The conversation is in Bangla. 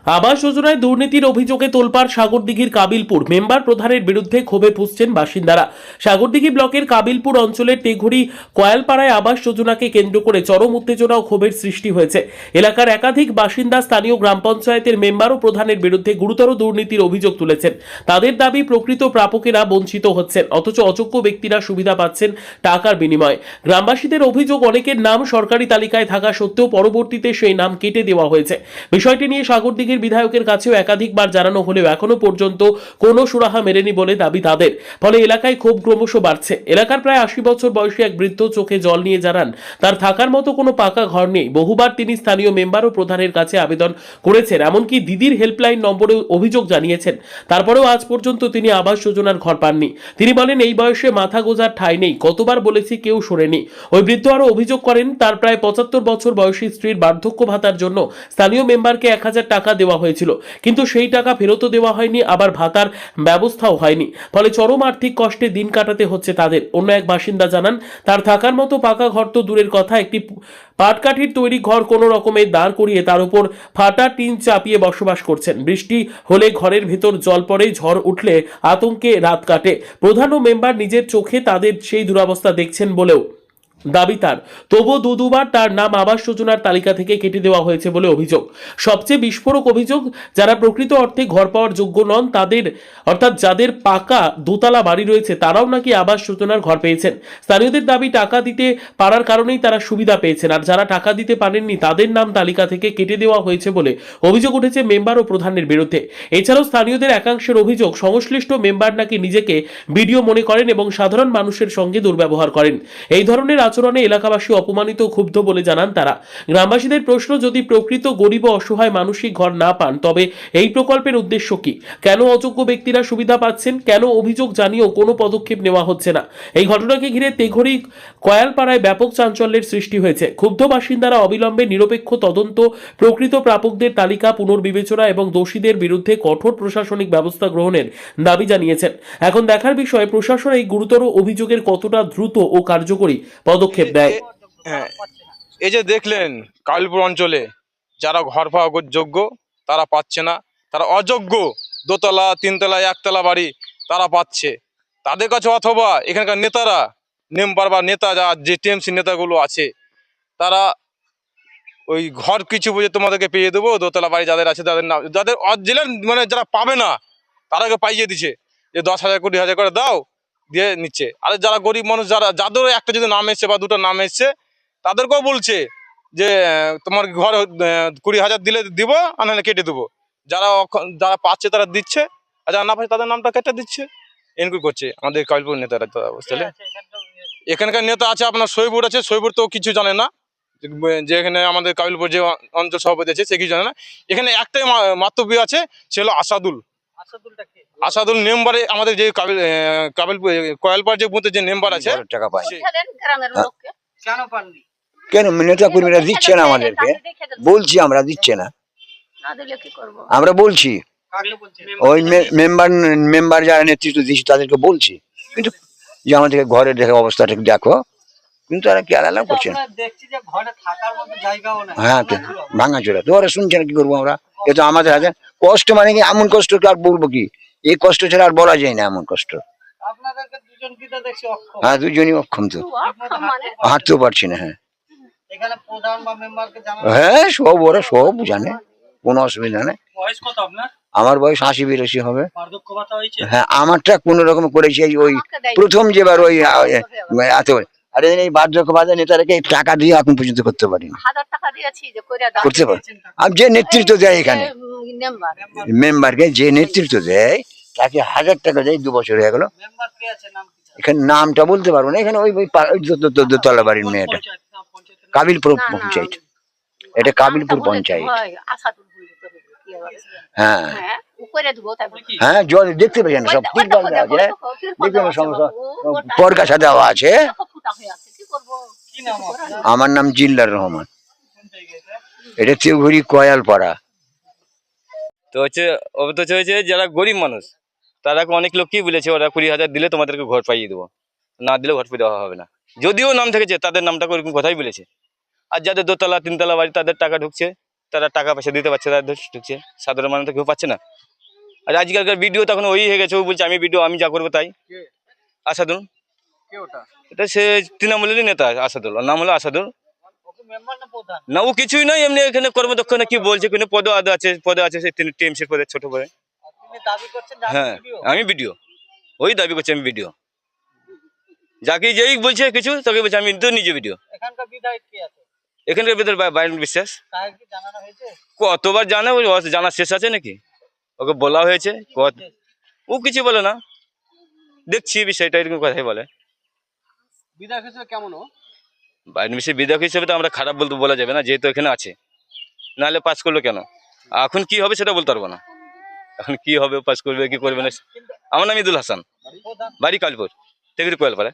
আবাস যোজনায় দুর্নীতির অভিযোগে তোলপাড় সাগরদিঘির কাবিলপুর মেম্বার প্রধানের বিরুদ্ধে ক্ষোভে ফুঁসছেন বাসিন্দারা। সাগরদিঘি ব্লকের কাবিলপুর অঞ্চলের টেঘুরি কয়ালপাড়ায় আবাস যোজনাকে কেন্দ্র করে চরম উত্তেজনা ও ক্ষোভের সৃষ্টি হয়েছে। এলাকার একাধিক বাসিন্দা স্থানীয় গ্রাম পঞ্চায়েতের মেম্বার ও প্রধানের বিরুদ্ধে গুরুতর দুর্নীতির অভিযোগ তুলেছেন। তাদের দাবি প্রকৃত প্রাপকেরা বঞ্চিত হচ্ছেন, অথচ অযোগ্য ব্যক্তিরা সুবিধা পাচ্ছেন টাকার বিনিময়ে। গ্রামবাসীদের অভিযোগ, অনেকের নাম সরকারি তালিকায় থাকা সত্ত্বেও পরবর্তীতে সেই নাম কেটে দেওয়া হয়েছে। বিষয়টি নিয়ে সাগরদিঘির বিধায়কের কাছেও একাধিকবার জানানো হলেও এখনো পর্যন্ত কোনো সুরাহা মেলেনি বলে দাবি তাদের। ফলে এলাকায় ক্ষোভ ক্রমশ বাড়ছে। এলাকার প্রায় ৮০ বছর বয়সী এক বৃদ্ধ চোখে জল নিয়ে জানান, তার থাকার মতো কোনো পাকা ঘর নেই। বহুবার তিনি স্থানীয় মেম্বার ও প্রধানের কাছে আবেদন করেছেন, এমনকি দিদির হেল্পলাইন নম্বরে অভিযোগ জানিয়েছেন। তারপরেও আজ পর্যন্ত তিনি আবাস যোজনার ঘর পাননি। তিনি বলেন, এই বয়সে মাথা গোজার ঠাঁই নেই, কতবার বলেছি কেউ শোনেনি। ওই বৃদ্ধ আরও অভিযোগ করেন, তার প্রায় ৭৫ বছর বয়সী স্ত্রীর বার্ধক্য ভাতার জন্য স্থানীয় মেম্বারকে ১,০০০ টাকা দেওয়া হয়েছিল, কিন্তু সেই টাকা ফেরতও দেওয়া হয়নি, আবার ভাতার ব্যবস্থাও হয়নি। ফলে চরম আর্থিক কষ্টে দিন কাটাতে হচ্ছে তাদের। অন্য এক বাসিন্দা জানান, তার থাকার মতো পাকা ঘর তো দূরের কথা, একটি পাটকাঠির তৈরি ঘর কোনো রকমে দাঁড় করিয়ে তার উপর ফাটা টিন চাপিয়ে বসবাস করছেন। বৃষ্টি হলে ঘরের ভেতর জল পড়ে, ঝড় উঠলে আতঙ্কে রাত কাটে। প্রধান ও মেম্বার নিজের চোখে তাদের সেই দুরবস্থা দেখছেন বলেও দাবি তার। তবুও দুবার তার নাম আবাস যোজনার তালিকা থেকে কেটে দেওয়া হয়েছে বলে অভিযোগ। সবচেয়ে বিস্ফোরক অভিযোগ, যারা প্রকৃত অর্থে ঘর পাওয়ার যোগ্য নন, তাদের অর্থাৎ যাদের পাকা দোতলা বাড়ি রয়েছে, তারাও নাকি আবাস যোজনার ঘর পেয়েছেন। স্থানীয়দের দাবি, টাকা দিতে পারার কারণেই তারা সুবিধা পেয়েছেন, আর যারা টাকা দিতে পারেননি তাদের নাম তালিকা থেকে কেটে দেওয়া হয়েছে বলে অভিযোগ উঠেছে মেম্বার ও প্রধানের বিরুদ্ধে। এছাড়াও স্থানীয়দের একাংশের অভিযোগ, সংশ্লিষ্ট মেম্বার নাকি নিজেকে বিডিও মনে করেন এবং সাধারণ মানুষের সঙ্গে দুর্ব্যবহার করেন। এই ধরনের আচরণে এলাকাবাসী অপমানিত ও ক্ষুব্ধ বলে জানান তারা। গ্রামবাসীদের প্রশ্ন, যদি প্রকৃত গরিব ও অসহায় মানুষই ঘর না পান, তবে এই প্রকল্পের উদ্দেশ্য কি? কেন অযোগ্য ব্যক্তিরা সুবিধা পাচ্ছেন? কেন অভিযোগ জানিয়েও কোনো পদক্ষেপ নেওয়া হচ্ছে না? এই ঘটনাকে ঘিরে তেঘরি কয়ালপাড়ায় ব্যাপক চাঞ্চল্যের সৃষ্টি হয়েছে। ক্ষুব্ধ বাসিন্দারা অবিলম্বে নিরপেক্ষ তদন্ত, প্রকৃত প্রাপকদের তালিকা পুনর্বিবেচনা এবং দোষীদের বিরুদ্ধে কঠোর প্রশাসনিক ব্যবস্থা গ্রহণের দাবি জানিয়েছেন। এখন দেখার বিষয়, প্রশাসন এই গুরুতর অভিযোগের কতটা দ্রুত ও কার্যকরী পদক্ষেপ দেয়। হ্যাঁ, এই যে দেখলেন কাবিলপুর অঞ্চলে যারা ঘর পাওয়া যোগ্য তারা পাচ্ছে না, তারা অযোগ্য দোতলা, তিনতলা, একতলা বাড়ি তারা পাচ্ছে। তাদের কাছে অথবা এখানকার নেতারা, মেম্বার বা নেতা যে টিএমসি নেতাগুলো আছে, তারা ওই ঘর কিছু বুঝে তোমাদেরকে পেয়ে দেবো, দোতলা বাড়ি যাদের আছে তাদের নাম, যাদের জেলার মানে যারা পাবে না তারাকে পাইয়ে দিচ্ছে যে ১০,০০০ ২০,০০০ করে দাও, দিয়ে নিচ্ছে। আর যারা গরিব মানুষ, যাদের একটা যদি নাম এসছে বা দুটো নাম এসছে, তাদেরকেও বলছে যে তোমার ঘর ২০,০০০ দিলে দিব, আর নাহলে কেটে দেবো। যারা পাচ্ছে তারা দিচ্ছে, আর যারা না পাচ্ছে তাদের নামটা কেটে দিচ্ছে। এনকু করছে আমাদের কাবিলপুর নেতারা। তো বুঝলে এখানকার নেতা আছে আপনার সৈবুর আছে, সৈবুর তো কিছু জানে না, যে এখানে আমাদের কাবিলপুর যে অঞ্চল সভাপতি আছে সে কিছু জানে না। এখানে একটাই মাতব্য আছে, সে হলো আসাদুল। আসাদুল মেম্বারে আমাদের যে কাবিলপুর কয়ালপাড় যে বুথে যে মেম্বার আছে, টাকা পায় কেন পাননি? কেন? নেতা কর্মীরা দিচ্ছে না আমাদেরকে, বলছি আমরা দিচ্ছে না, আমরা বলছি ওই মেম্বার যারা নেতৃত্ব দিচ্ছে তাদেরকে বলছি, কিন্তু যে আমাদেরকে ঘরের দেখে অবস্থাটা দেখো, কিন্তু তারা কি আলাদা করছে না। দেখছি যে ঘরে থাকার মতো জায়গাও নাই। হ্যাঁ, ভাঙাচোরা তো ওরা শুনছে না, কি করবো আমরা? এ তো আমাদের হাতে কষ্ট, মানে কি এমন কষ্ট আর বলবো কি, এই কষ্ট ছাড়া আর বলা যায় না, এমন কষ্ট। আপনাদেরকে দুজন কি তো দেখছি অক্ষম। হ্যাঁ, দুজনই অক্ষম, তো হাঁটতেও পারছি না। হ্যাঁ, এখানে প্রধান বা মেম্বারকে জানানো? হ্যাঁ, সব ওরা সব জানে, কোনো অসুবিধা নেই। বয়স কত আপনার? আমার বয়স ৮০-৮২ হবে। বার্ধক্য ভাতা হয়েছে? হ্যাঁ, আমারটা কোন রকম করেছি, ওই প্রথম যেবার ওই এত, আরে এই বার্ধক্য ভাতা নেতারাকে টাকা দিয়ে এখন পর্যন্ত করতে পারি না, ১,০০০ টাকা দিয়েছি যে করে দাও। করতে পারি। আর যে নেতৃত্ব দেয় এখানে মেম্বারকে, যে নেতৃত্ব দেয় তাকে ১,০০০ টাকা দেয়, ২ বছর হয়ে গেল। মেম্বার কে আছে, নাম কি? এখানে নামটা বলতে পারবো না, এখানে ওই দোতলা বাড়ির মেয়েটা, কাবিলপুর পঞ্চায়েত, এটা কাবিলপুর পঞ্চায়েত। হ্যাঁ হ্যাঁ, জল দেখতে পাচ্ছেন, সব তিরপাল দেওয়া আছে, দেখবেন সমস্যা, পরগাছা দেওয়া আছে। কি নাম আপনার? আমার নাম জিল্লার রহমান, এটা তেঘুরি কয়ালপাড়া। তো হচ্ছে হয়েছে যারা গরিব মানুষ, তারা অনেক লোক কি বলেছে, ওরা ২০,০০০ দিলে তোমাদেরকে ঘর পাইয়ে দেবো, না দিলে ঘর পেয়ে দেওয়া হবে না। যদিও নাম থেকেছে তাদের নামটাকে ওরকম কথাই বলেছে। আর যাদের দোতলা তিনতলা বাড়ি তাদের টাকা ঢুকছে, তারা টাকা পয়সা দিতে পারছে, তারা ঢুকছে, সাধারণ মানুষ তো কেউ পাচ্ছে না। আর আজকালকার ভিডিও তখন ওই হয়ে গেছে, ও বলছে আমি ভিডিও আমি যা করবো তাই। আসাদুল, এটা সে তৃণমূলেরই নেতা আসাদুল, ওর নাম হলো আসাদুল। না ও কিছুই নয়, এমনি এখানে কর্মদক্ষ না কি বলছে, কোনো পদ আছে সেই টিএমসির পদে, ছোট পদে। হ্যাঁ আমি ভিডিও, ওই দাবি করছি আমি ভিডিও, যাকে যেই বলছে কিছু তাকে বলছে আমি তো নিজে ভিডিও। এখানকার বিধায়ক কি আছে? এখানকার ভিতরে বাইরেন বিশ্বাস তাকে কি জানানো হয়েছে? কতবার জানা, ওই জানার শেষ আছে নাকি? ওকে বলা হয়েছে, ও কিছু বলে না, দেখছি বিষয়টা এরকম কথাই বলে। বিধায়ক হিসেবে কেমন ও? বাইরেন বিশ্বের বিধায়ক হিসেবে তো আমরা খারাপ বলতে বলা যাবে না, যেহেতু এখানে আছে, নাহলে পাস করলো কেন? এখন কি হবে সেটা বলতে পারবো না, এখন কি হবে, পাস করবে কি করবে না। আমার নাম ইদুল হাসান, বাড়ি কালপুর, তেগরি কোয়ালপাড়া।